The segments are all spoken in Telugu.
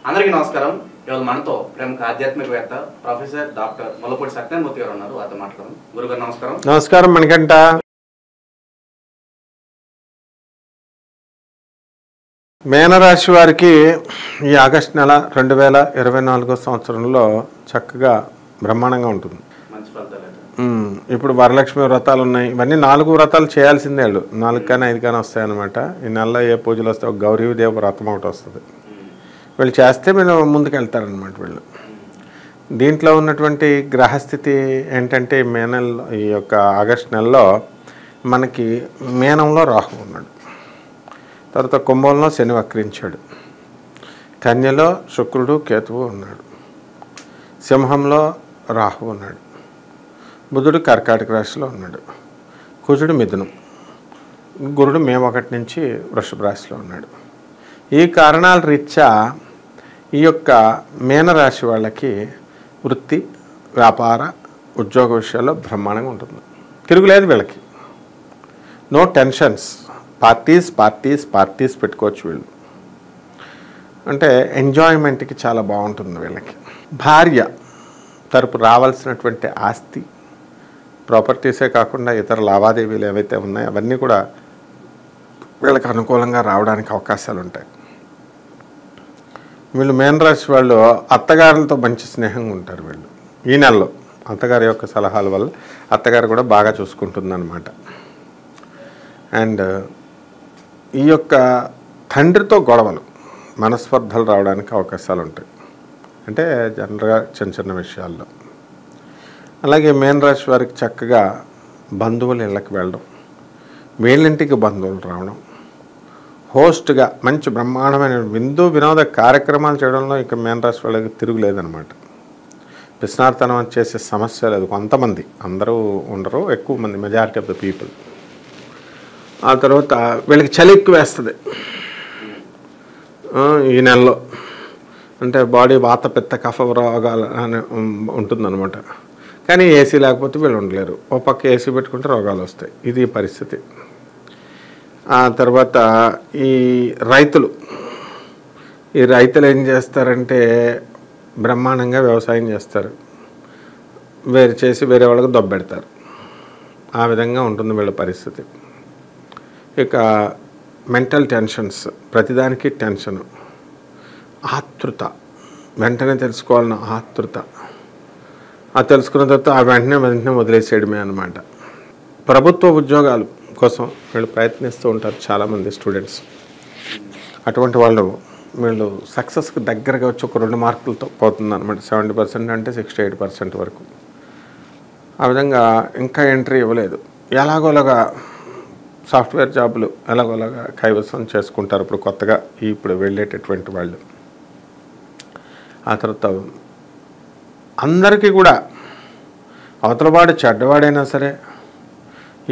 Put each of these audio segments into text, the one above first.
అందరికీ నమస్కారం. ఇవాళ మనతో ప్రముఖ ఆధ్యాత్మికవేత్త ప్రొఫెసర్ డాక్టర్ ముల్లపూడి సత్యనారాయణమూర్తి గారు ఉన్నారు. వారితో మాట్లాడదాం. గురుగారు నమస్కారం. నమస్కారం మణికంఠ. మేనరాశి వారికి ఈ ఆగస్టు నెల 2024 సంవత్సరంలో చక్కగా బ్రహ్మాండంగా ఉంటుంది. మంచి ఫలితాలు. ఇప్పుడు వరలక్ష్మి వ్రతాలు ఉన్నాయి. ఇవన్నీ 4 వ్రతాలు చేయాల్సిందే. వాళ్ళు 4 కానీ 5 కానీ వస్తాయన్నమాట. ఈ నెలలో ఏ పూజలు వస్తాయి? ఒక గౌరీదేవ వ్రతం ఒకటి వస్తుంది. వీళ్ళు చేస్తే మీరు ముందుకు వెళ్తారనమాట. వీళ్ళు దీంట్లో ఉన్నటువంటి గ్రహస్థితి ఏంటంటే ఈ యొక్క ఆగస్టు నెలలో మనకి మీనంలో రాహు ఉన్నాడు, తర్వాత కుంభంలో శని వక్రించాడు, కన్యలో శుక్రుడు కేతువు ఉన్నాడు, సింహంలో రాహు ఉన్నాడు, బుధుడు కర్కాటక రాశిలో ఉన్నాడు, కుజుడు మిథునం, గురుడు మే 1 నుంచి వృషభ రాశిలో ఉన్నాడు. ఈ కారణాల రీత్యా ఈ యొక్క మీనరాశి వాళ్ళకి వృత్తి, వ్యాపార, ఉద్యోగ విషయాల్లో బ్రహ్మాండంగా ఉంటుంది. తిరుగులేదు వీళ్ళకి. No tensions. పార్టీస్ పెట్టుకోవచ్చు. వీళ్ళు అంటే ఎంజాయ్మెంట్కి చాలా బాగుంటుంది వీళ్ళకి. భార్య తరపు రావాల్సినటువంటి ఆస్తి, ప్రాపర్టీసే కాకుండా ఇతర లావాదేవీలు ఏవైతే ఉన్నాయో అవన్నీ కూడా వీళ్ళకి అనుకూలంగా రావడానికి అవకాశాలు ఉంటాయి. వీళ్ళు మీనరాశి వాళ్ళు అత్తగారులతో మంచి స్నేహంగా ఉంటారు. వీళ్ళు ఈ నెలలో అత్తగారి యొక్క సలహాల వల్ల అత్తగారు కూడా బాగా చూసుకుంటుందన్నమాట. అండ్ ఈ యొక్క తండ్రితో గొడవలు, మనస్పర్ధలు రావడానికి అవకాశాలు ఉంటాయి. అంటే జనరల్గా చిన్న విషయాల్లో. అలాగే మీనరాశి వారికి చక్కగా బంధువుల ఇళ్ళకి వెళ్ళడం, వీళ్ళింటికి బంధువులు రావడం, హోస్ట్గా మంచి బ్రహ్మాండమైన వినోద కార్యక్రమాలు చేయడంలో ఇక మీనరాశి వాళ్ళకి తిరుగులేదనమాట. పిస్నార్తనం చేసే సమస్య లేదు. కొంతమంది, అందరూ ఉండరు, ఎక్కువ మంది, మెజారిటీ ఆఫ్ ద పీపుల్. ఆ తర్వాత వీళ్ళకి చలి ఎక్కువ వేస్తుంది ఈ నెలలో. అంటే బాడీ వాత, పిత్త, కఫ రోగాలు అని ఉంటుందన్నమాట. కానీ ఏసీ లేకపోతే వీళ్ళు ఉండలేరు. ఓ పక్క ఏసీ పెట్టుకుంటే రోగాలు వస్తాయి. ఇది పరిస్థితి. ఆ తర్వాత ఈ రైతులు ఏం చేస్తారంటే బ్రహ్మాండంగా వ్యవసాయం చేస్తారు. వేరే వాళ్ళకి దొబ్బెడతారు. ఆ విధంగా ఉంటుంది వీళ్ళ పరిస్థితి. ఇక మెంటల్ టెన్షన్స్, ప్రతిదానికి టెన్షను, ఆతృత, వెంటనే తెలుసుకోవాలన్న ఆతృత. అది తెలుసుకున్న తర్వాత ఆ వెంటనే వదిలేసేయడమే అన్నమాట. ప్రభుత్వ ఉద్యోగాలు కోసం వీళ్ళు ప్రయత్నిస్తూ ఉంటారు చాలామంది స్టూడెంట్స్. అటువంటి వీళ్ళు సక్సెస్కి దగ్గరగా వచ్చి ఒక 2 మార్కులతో పోతుంది అనమాట. 70% అంటే 68% వరకు. ఆ విధంగా ఇంకా ఎంట్రీ ఇవ్వలేదు. ఎలాగోలాగా సాఫ్ట్వేర్ జాబులు ఎలాగోలాగా కైవసం చేసుకుంటారు ఇప్పుడు కొత్తగా ఇప్పుడు వెళ్ళేటటువంటి వాళ్ళు. ఆ తర్వాత అందరికీ కూడా అవతలవాడు చెడ్డవాడైనా సరే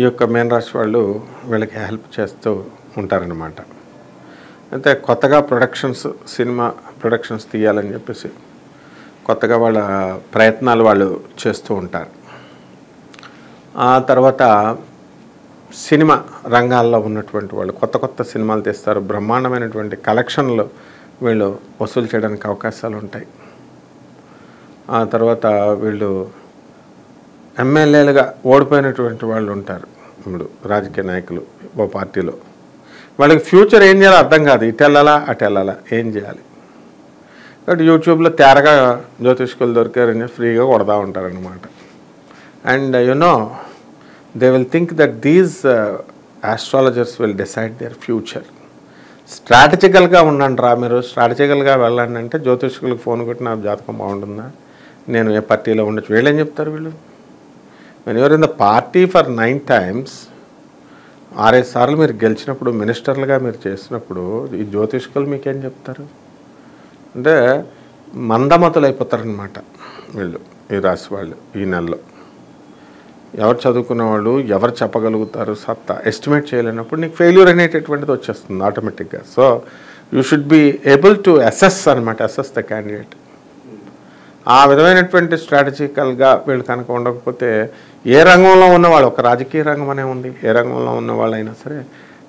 ఈ యొక్క మీనరాశి వాళ్ళు వీళ్ళకి హెల్ప్ చేస్తూ ఉంటారనమాట. అయితే కొత్తగా సినిమా ప్రొడక్షన్స్ తీయాలని చెప్పేసి కొత్తగా వాళ్ళ ప్రయత్నాలు వాళ్ళు చేస్తూ ఉంటారు. ఆ తర్వాత సినిమా రంగాల్లో ఉన్నటువంటి వాళ్ళు కొత్త సినిమాలు తీస్తారు. బ్రహ్మాండమైనటువంటి కలెక్షన్లు వీళ్ళు వసూలు చేయడానికి అవకాశాలు ఉంటాయి. ఆ తర్వాత వీళ్ళు ఎమ్మెల్యేలుగా ఓడిపోయినటువంటి వాళ్ళు ఉంటారు. ఇప్పుడు రాజకీయ నాయకులు ఓ పార్టీలో. వాళ్ళకి ఫ్యూచర్ ఏం చేయాలో అర్థం కాదు. ఇటు వెళ్ళాలా అటు వెళ్ళాలా, ఏం చేయాలి. కాబట్టి యూట్యూబ్లో తేరగా జ్యోతిష్కులు దొరికారని ఫ్రీగా కొడతా ఉంటారనమాట. And they will think that these astrologers will decide their future. స్ట్రాటజికల్గా ఉండండి రా, మీరు స్ట్రాటజికల్గా వెళ్ళండి అంటే జ్యోతిష్కులకు ఫోన్ కొట్టి నా జాతకం బాగుంటుందా, నేను ఏ పార్టీలో ఉండొచ్చు, వీళ్ళేం చెప్తారు. వీళ్ళు when you are in the party for 9 times, 6 సార్లు మీరు గెలిచినప్పుడు, మినిస్టర్లుగా మీరు చేసినప్పుడు ఈ జ్యోతిష్కులు మీకేం చెప్తారు అంటే మందమతులు అయిపోతారనమాట వీళ్ళు. ఈ రాశి వాళ్ళు ఈ నెలలో ఎవరు చదువుకున్న వాళ్ళు ఎవరు చెప్పగలుగుతారు సత్తా ఎస్టిమేట్ చేయలేనప్పుడు నీకు ఫెయిల్యూర్ అనేటటువంటిది వచ్చేస్తుంది ఆటోమేటిక్గా. So you should be able to assess the candidate. ఆ విధమైనటువంటి స్ట్రాటజికల్గా వీళ్ళు కనుక ఉండకపోతే ఏ రంగంలో ఉన్నవాళ్ళు, ఒక రాజకీయ రంగం అనే ఉంది, ఏ రంగంలో ఉన్న వాళ్ళైనా సరే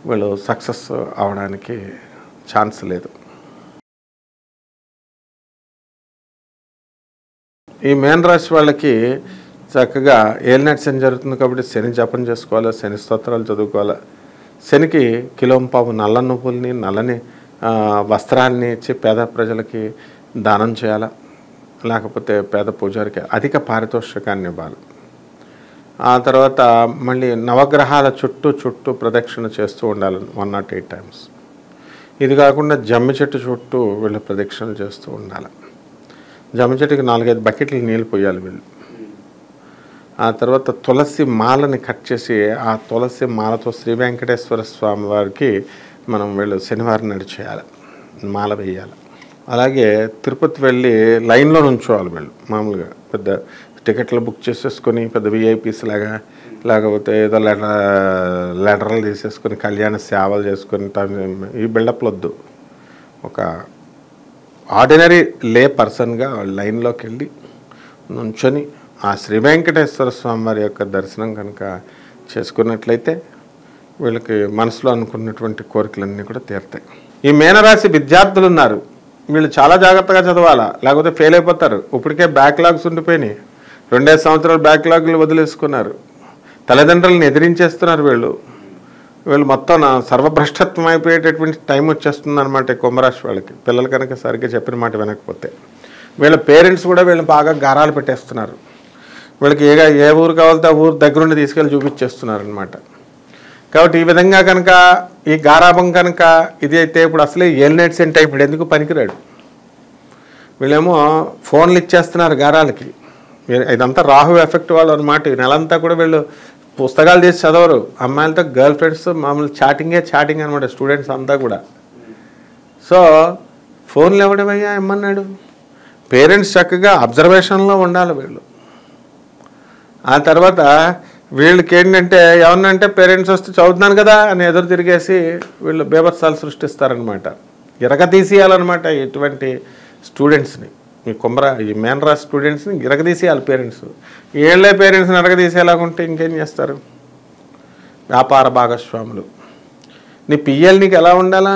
వీళ్ళు సక్సెస్ అవడానికి ఛాన్స్ లేదు. ఈ మేన రాశి వాళ్ళకి చక్కగా ఏలినాటి శని జరుగుతుంది కాబట్టి శని జపం చేసుకోవాలి, శని స్తోత్రాలు చదువుకోవాలి. శనికి కిలోంపావు నల్ల నువ్వుల్ని నల్లని వస్త్రాన్ని ఇచ్చి పేద ప్రజలకి దానం చేయాలి. లేకపోతే పేద పూజారికి అధిక పారితోషికాన్ని ఇవ్వాలి. ఆ తర్వాత మళ్ళీ నవగ్రహాల చుట్టూ ప్రదక్షిణ చేస్తూ ఉండాలి 108 times. ఇది కాకుండా జమ్మి చెట్టు చుట్టూ వీళ్ళు ప్రదక్షిణలు చేస్తూ ఉండాలి. జమ్మి చెట్టుకి 4-5 బకెట్లు నీళ్ళు పోయాలి వీళ్ళు. ఆ తర్వాత తులసి మాలని కట్ చేసి ఆ తులసి మాలతో శ్రీ వెంకటేశ్వర స్వామి వారికి మనం వీళ్ళు శనివారం నాడు చేయాలి, మాల వేయాలి. అలాగే తిరుపతి వెళ్ళి లైన్లో నుంచోవాలి వీళ్ళు. మామూలుగా పెద్ద టికెట్లు బుక్ చేసేసుకొని పెద్ద విఐపీస్ లాగా, లేకపోతే ఏదో లెటర్లు తీసేసుకొని కళ్యాణ సేవలు చేసుకొని ఈ బిల్డప్లు వద్దు. ఒక ఆర్డినరీ లే పర్సన్గా లైన్లోకి వెళ్ళి నుంచొని ఆ శ్రీ వెంకటేశ్వర స్వామి వారి యొక్క దర్శనం కనుక చేసుకున్నట్లయితే వీళ్ళకి మనసులో అనుకున్నటువంటి కోరికలన్నీ కూడా తీరుతాయి. ఈ మీనరాశి విద్యార్థులు ఉన్నారు, వీళ్ళు చాలా జాగ్రత్తగా చదవాలా, లేకపోతే ఫెయిల్ అయిపోతారు. ఇప్పటికే బ్యాక్లాగ్స్ ఉండిపోయినాయి, 2 సంవత్సరాలు బ్యాక్లాగ్లు వదిలేసుకున్నారు, తల్లిదండ్రులను ఎదిరించేస్తున్నారు. వీళ్ళు మొత్తం సర్వభ్రష్టత్వం అయిపోయేటటువంటి టైం వచ్చేస్తుంది అనమాట కుంభరాశి వాళ్ళకి. పిల్లలు కనుక సరిగ్గా చెప్పిన మాట వినకపోతే వీళ్ళ పేరెంట్స్ కూడా వీళ్ళు బాగా గారాలు పెట్టేస్తున్నారు. వీళ్ళకి ఏ ఊరు కావాలితే ఆ ఊరు దగ్గరుండి తీసుకెళ్ళి చూపించేస్తున్నారు అనమాట. కాబట్టి ఈ విధంగా కనుక ఈ గారాభం కనుక ఇది అయితే ఇప్పుడు అసలే ఏలినాటి శని టైం, ఇప్పుడు ఎందుకు పనికిరాడు. వీళ్ళేమో ఫోన్లు ఇచ్చేస్తున్నారు గారాలకి. ఇదంతా రాహు ఎఫెక్ట్ వాళ్ళు అనమాట. ఈ నెలంతా కూడా వీళ్ళు పుస్తకాలు చేసి చదవరు, అమ్మాయిలతో గర్ల్ ఫ్రెండ్స్ మామూలు చాటింగ్ అనమాట స్టూడెంట్స్ అంతా కూడా. సో ఫోన్లు ఎవడమయ్యా ఏమన్నాడు, పేరెంట్స్ చక్కగా అబ్జర్వేషన్లో ఉండాలి వీళ్ళు. ఆ తర్వాత వీళ్ళకి ఏంటంటే ఏమన్నంటే పేరెంట్స్ వస్తే చదువుతున్నాను కదా అని ఎదురు తిరిగేసి వీళ్ళు బేభత్సాలు సృష్టిస్తారనమాట. ఇరగతీసేయాలన్నమాట ఇటువంటి స్టూడెంట్స్ని. ఈ మీనరాశి స్టూడెంట్స్ని ఇరగదీసేయాలి పేరెంట్స్. ఏళ్ళే పేరెంట్స్ని ఇరగదీసేలాగుంటే ఇంకేం చేస్తారు. వ్యాపార భాగస్వాములు, నీ పిఎల్ నీకు ఎలా ఉండాలా,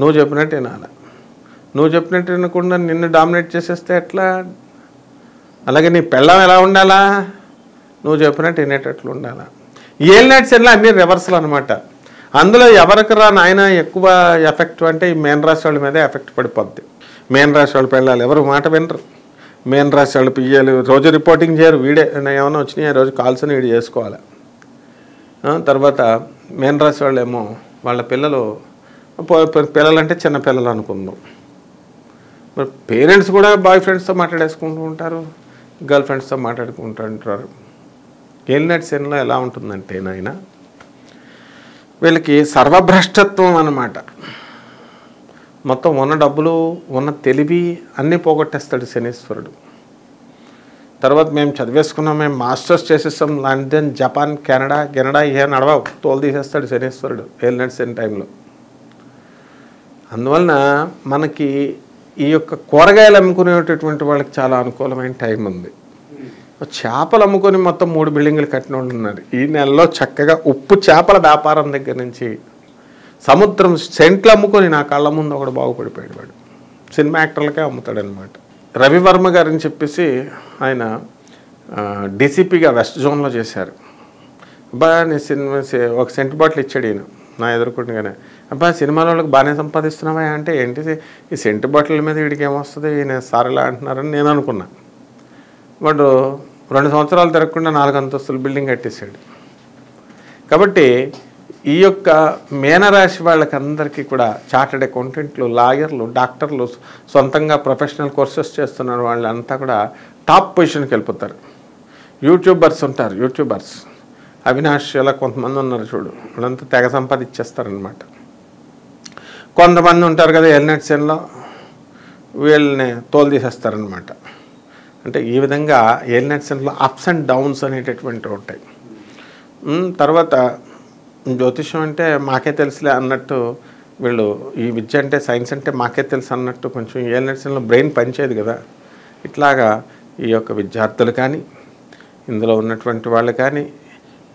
నువ్వు చెప్పినట్టు వినాలా. నువ్వు చెప్పినట్టు వినకుండా నిన్ను డామినేట్ చేసేస్తే ఎట్లా. అలాగే నీ పెళ్ళం ఎలా ఉండాలా, నువ్వు చెప్పినట్టు వినేటట్లు ఉండాలా. ఏలినాటి శనిలో అన్ని రివర్సల్ అనమాట. అందులో ఎవరికి నాయన ఎక్కువ ఎఫెక్ట్ అంటే ఈ మీనరాశి వాళ్ళ మీదే ఎఫెక్ట్ పడిపోద్ది. మీనరాశి వాళ్ళు పెళ్ళాలి, ఎవరు మాట వినరు. మీనరాశి వాళ్ళు పియ్యాలి, రోజు రిపోర్టింగ్ చేయరు. వీడే ఏమైనా వచ్చినాయి రోజు కాల్స్ వీడు చేసుకోవాలి. తర్వాత మీనరాశి వాళ్ళు ఏమో వాళ్ళ పిల్లలంటే చిన్న పిల్లలు అనుకుందాం. మరి పేరెంట్స్ కూడా బాయ్ ఫ్రెండ్స్తో మాట్లాడేసుకుంటూ ఉంటారు, గర్ల్ ఫ్రెండ్స్తో మాట్లాడుకుంటూ ఉంటారు. ఏలినాటి శనిలో ఎలా ఉంటుందంటే నాయన వీళ్ళకి సర్వభ్రష్టత్వం అన్నమాట. మొత్తం ఉన్న డబ్బులు ఉన్న తెలివి అన్నీ పోగొట్టేస్తాడు శనీశ్వరుడు. తర్వాత మేము చదివేసుకున్నాం, మేము మాస్టర్స్ చేసేస్తాం, లండన్ జపాన్ కెనడా ఏ నడవవు, తోలు తీసేస్తాడు శనీశ్వరుడు ఏలినాటి శని టైంలో. అందువలన మనకి ఈ యొక్క కూరగాయలు అమ్ముకునేటటువంటి వాళ్ళకి చాలా అనుకూలమైన టైం ఉంది. చేపలు అమ్ముకొని మొత్తం 3 బిల్డింగులు కట్టిన వాళ్ళు ఉన్నారు. ఈ నెలలో చక్కగా ఉప్పు చేపల వ్యాపారం దగ్గర నుంచి సముద్రం సెంట్లు అమ్ముకొని నా కళ్ళ ముందు ఒకడు బాగుపడిపోయాడు. వాడు సినిమా యాక్టర్లకే అమ్ముతాడనమాట. రవివర్మ గారని చెప్పేసి ఆయన డీసీపీగా వెస్ట్ జోన్లో చేశారు. అబ్బా నేను సినిమా ఒక సెంట్ బాటిల్ ఇచ్చాడు ఈయన నా ఎదుర్కొండగానే. అబ్బా సినిమాల వాళ్ళకి బాగానే సంపాదిస్తున్నావా అంటే, ఏంటి ఈ సెంట్ బాటిల్ మీద వీడికి ఏమొస్తుంది, ఈయన సారిలా అంటున్నారని నేను అనుకున్నా. వాడు 2 సంవత్సరాలు తిరగకుండా 4 అంతస్తుల బిల్డింగ్ కట్టేశాడు. కాబట్టి ఈ యొక్క మీనరాశి వాళ్ళకందరికీ కూడా చార్టెడ్ అకౌంటెంట్లు, లాయర్లు, డాక్టర్లు, సొంతంగా ప్రొఫెషనల్ కోర్సెస్ చేస్తున్న వాళ్ళంతా కూడా టాప్ పొజిషన్కి వెళ్ళిపోతారు. యూట్యూబర్స్ ఉంటారు, యూట్యూబర్స్ అవినాష్ ఇలా కొంతమంది ఉన్నారు చూడు, వాళ్ళంతా తెగ సంపాదించేస్తారనమాట. కొంతమంది ఉంటారు కదా ఏలినాటి శనిలో, వీళ్ళని తోలు తీసేస్తారనమాట. అంటే ఈ విధంగా ఏలినాటి శనిలో అప్స్ అండ్ డౌన్స్ అనేటటువంటివి ఉంటాయి. తర్వాత జ్యోతిషం అంటే మాకే తెలుసులే అన్నట్టు వీళ్ళు, ఈ విద్య అంటే సైన్స్ అంటే మాకే తెలుసు అన్నట్టు కొంచెం ఏలినాటి శనిలో బ్రెయిన్ పనిచేయదు కదా. ఇట్లాగా ఈ యొక్క విద్యార్థులు కానీ ఇందులో ఉన్నటువంటి వాళ్ళు కానీ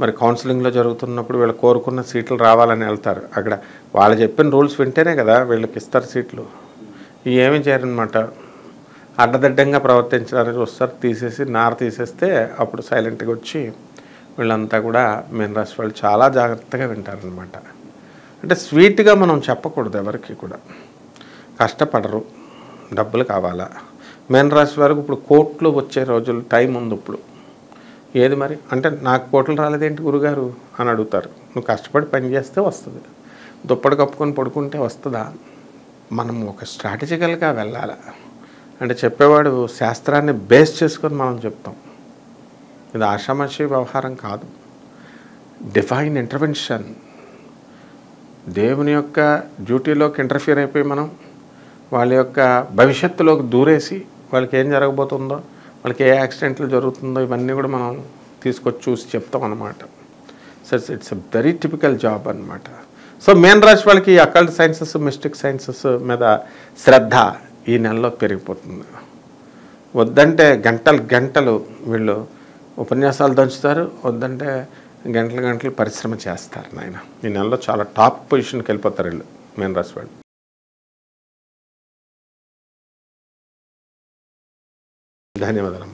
మరి కౌన్సిలింగ్లో జరుగుతున్నప్పుడు వీళ్ళు కోరుకున్న సీట్లు రావాలని వెళ్తారు. అక్కడ వాళ్ళు చెప్పిన రూల్స్ వింటేనే కదా వీళ్ళకి ఇస్తారు సీట్లు. ఏమీ చేయరనమాట. అడ్డదిడ్డంగా ప్రవర్తించడానికి చూస్తారు, తీసేసి నార తీసేస్తే అప్పుడు సైలెంట్గా వచ్చి వీళ్ళంతా కూడా మీన రాశి వాళ్ళు చాలా జాగ్రత్తగా వింటారనమాట. అంటే స్వీట్గా మనం చెప్పకూడదు ఎవరికి కూడా. కష్టపడరు, డబ్బులు కావాలా. మీన రాశి వారికి ఇప్పుడు కోట్లు వచ్చే రోజులు టైం ఉంది ఇప్పుడు. ఏది మరి అంటే నాకు కోట్లు రాలేదేంటి గురుగారు అని అడుగుతారు. నువ్వు కష్టపడి పని చేస్తే వస్తుంది. దుప్పటి కప్పుకొని పడుకుంటే వస్తుందా? మనం ఒక స్ట్రాటజికల్గా వెళ్ళాలి. అంటే చెప్పేవాడు శాస్త్రాన్ని బేస్ చేసుకొని మనం చెప్తాం. ఇది ఆషామాషి వ్యవహారం కాదు, డివైన్ ఇంటర్వెన్షన్. దేవుని యొక్క డ్యూటీలోకి ఇంటర్ఫియర్ అయిపోయి మనం వాళ్ళ యొక్క భవిష్యత్తులోకి దూరేసి వాళ్ళకి ఏం జరగబోతుందో, వాళ్ళకి ఏ యాక్సిడెంట్లు జరుగుతుందో ఇవన్నీ కూడా మనం తీసుకొచ్చి చూసి చెప్తాం అన్నమాట. So it's a very typical job అనమాట. సో మీన రాశి వాళ్ళకి ఈ అకల్ట్ సైన్సెస్, మిస్టిక్ సైన్సెస్ మీద శ్రద్ధ ఈ నెలలో పెరిగిపోతుంది. వద్దంటే గంటలు గంటలు వీళ్ళు ఉపన్యాసాలు దంచుతారు, వద్దంటే గంటలు గంటలు పరిశ్రమ చేస్తారు. నాయన ఈ నెలలో చాలా టాప్ పొజిషన్కి వెళ్ళిపోతారు వీళ్ళు మీన రాశి వాళ్ళు. ధన్యవాదాలు.